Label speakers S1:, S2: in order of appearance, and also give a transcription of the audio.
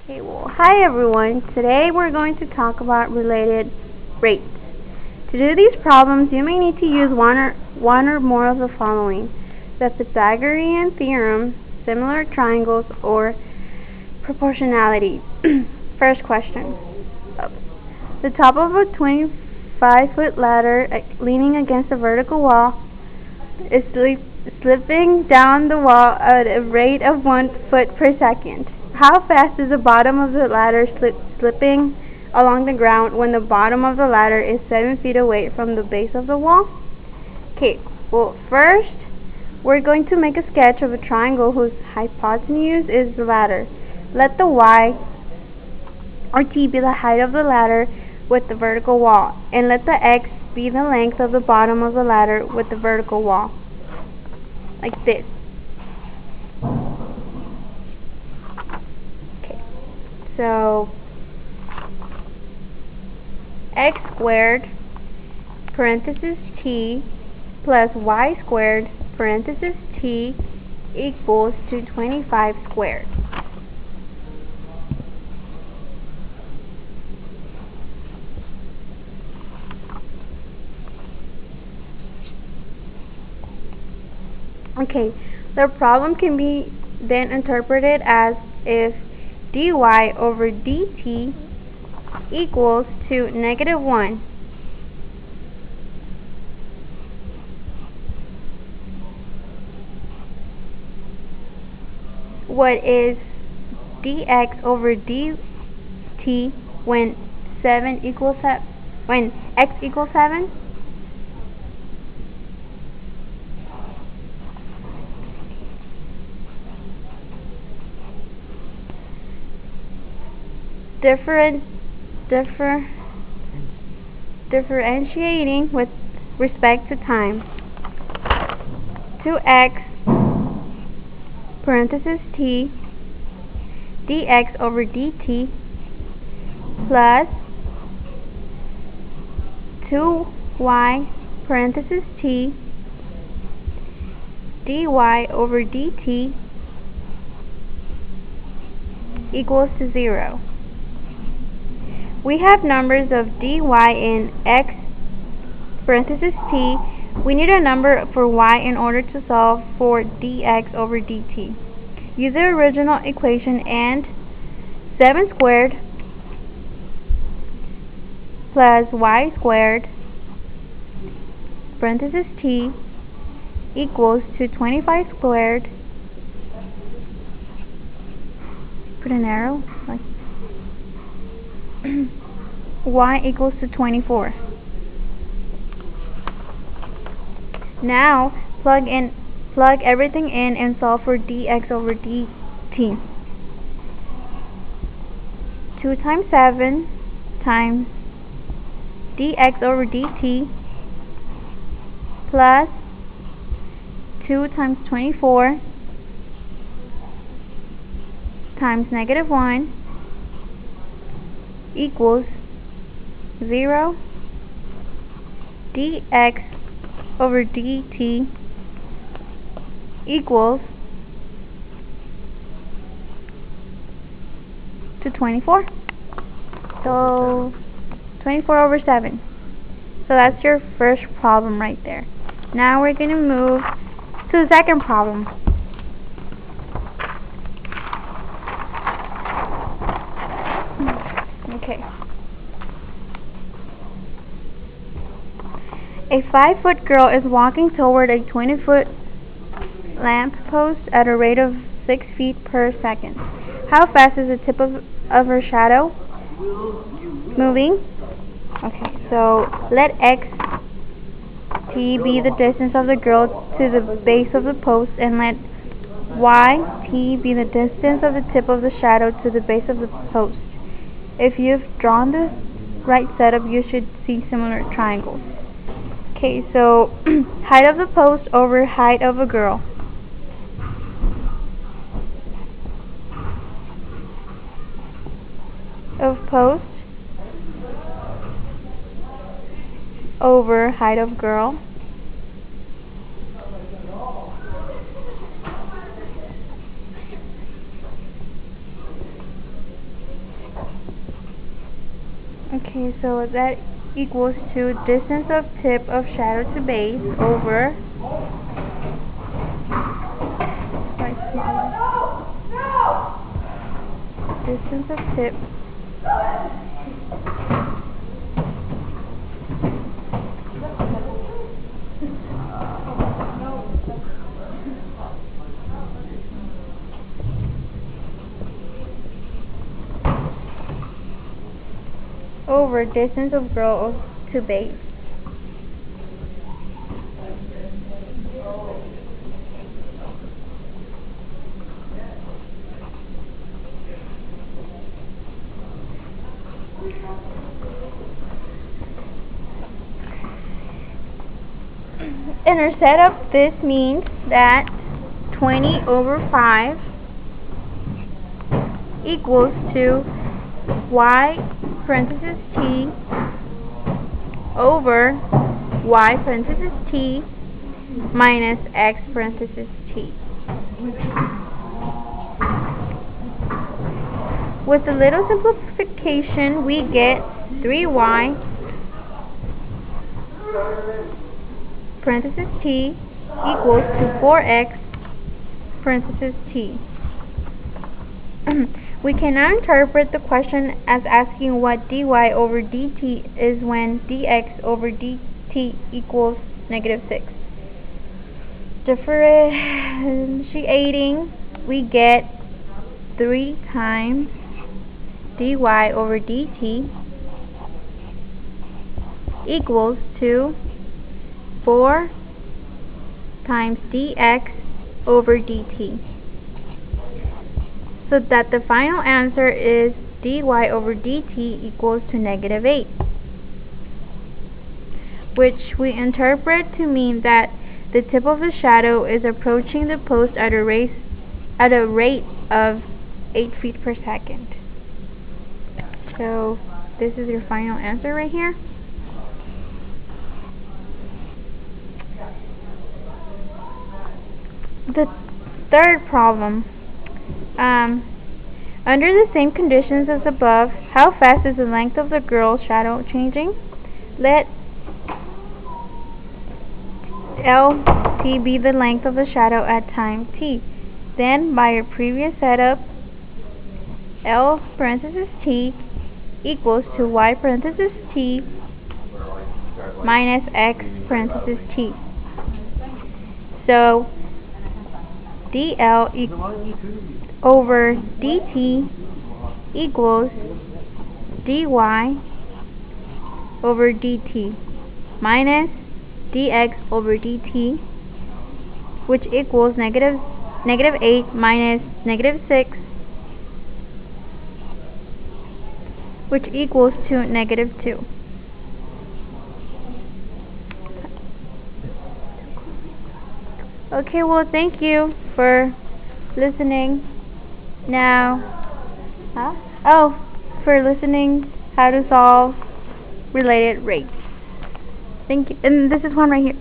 S1: Okay, well, hi everyone. Today we're going to talk about related rates. To do these problems, you may need to use one or more of the following: the Pythagorean theorem, similar triangles, or proportionality. First question. The top of a 25-foot ladder leaning against a vertical wall is slipping down the wall at a rate of 1 foot per second. How fast is the bottom of the ladder slipping along the ground when the bottom of the ladder is 7 feet away from the base of the wall? Okay, well, first we're going to make a sketch of a triangle whose hypotenuse is the ladder. Let the y or t be the height of the ladder with the vertical wall, and let the x be the length of the bottom of the ladder with the vertical wall, like this. Okay, so x squared parenthesis t plus y squared parenthesis t equals to 25 squared. Okay, the problem can be then interpreted as if dy over dt equals to -1. What is dx over dt when x equals 7? Differentiating with respect to time. 2x parenthesis t dx over dt plus 2y parenthesis t dy over dt equals to 0. We have numbers of dy and x parenthesis t. We need a number for y in order to solve for dx over dt. Use the original equation and 7 squared plus y squared parenthesis t equals to 25 squared. Put an arrow like y equals to 24. Now plug everything in and solve for dx over dt. 2 times 7 times dx over dt plus 2 times 24 times -1 equals 0. Dx over dt equals to 24. So 24 over 7. So that's your first problem right there. Now we're going to move to the second problem. Okay. A 5-foot girl is walking toward a 20-foot lamp post at a rate of 6 feet per second. How fast is the tip of her shadow moving? Okay, so let xt be the distance of the girl to the base of the post, and let yt be the distance of the tip of the shadow to the base of the post. If you've drawn the right setup, you should see similar triangles. Okay, so height of the post over height of a girl. Of post over height of girl. Okay, so that equals to distance of tip of shadow to base over distance of tip over distance of girl to base. In our setup, this means that 20 over 5 equals to y parenthesis t over y parenthesis t minus x parenthesis t. With a little simplification, we get 3y parenthesis t equals to 4x parenthesis t. We cannot interpret the question as asking what dy over dt is when dx over dt equals -6. Differentiating, we get 3 times dy over dt equals to 4 times dx over dt. So that the final answer is dy over dt equals to -8, which we interpret to mean that the tip of the shadow is approaching the post at a rate of 8 feet per second. So this is your final answer right here. The third problem. Under the same conditions as above, how fast is the length of the girl's shadow changing? Let LT be the length of the shadow at time t. Then, by your previous setup, L parenthesis t equals to y parenthesis t minus x parenthesis t. So, dl over dt equals dy over dt minus dx over dt, which equals negative 8 minus -6, which equals to -2. Okay, well, thank you for listening. Now, for listening how to solve related rates. Thank you. And this is Juan right here.